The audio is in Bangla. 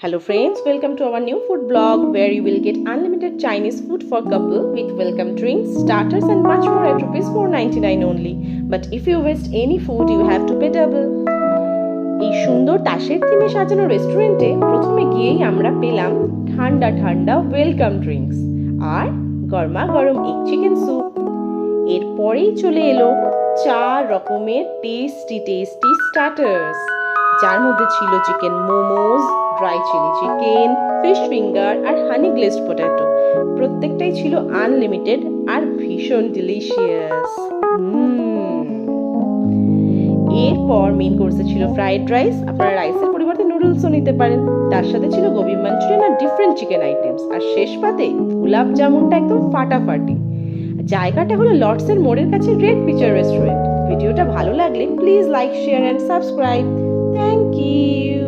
Hello friends, welcome to our new food blog where you will get unlimited Chinese food for couple with welcome drinks, starters and much more at rupees 4.99 only. But if you waste any food, you have to pay double. এই সুন্দর তাসের থিমে সাজানো রেস্টুরেন্টে প্রথমে গিয়েই আমরা পেলাম ঠান্ডা ঠান্ডা ওয়েলকাম ড্রিঙ্কস আর গরমা গরম এগ চিকেন স্যুপ। এরপরেই চলে এলো 4 রকমের টেস্টি স্টার্টার্স, যার মধ্যে ছিল chicken momos, dry chilli chicken, fish finger আর হানি গ্লেজড পটেটো। প্রত্যেকটাই ছিল আনলিমিটেড আর ভীষণ ডিলিশিয়াস। এরপর মেইন কোর্সে ছিল ফ্রাইড রাইস, আপনারা রাইসের পরিবর্তে নুডলসও নিতে পারেন। তার সাথে ছিল গোবি মাঞ্চুরিয়ান আর ডিফারেন্ট চিকেন আইটেমস। আর শেষ পাতে গোলাপ জামুনটা একদম ফাটাফাটি। জায়গাটা হলো লর্ডসের মোড়ের কাছে রেড পিচার রেস্টুরেন্ট। ভিডিওটা ভালো লাগলে please like, share and subscribe. Thank you.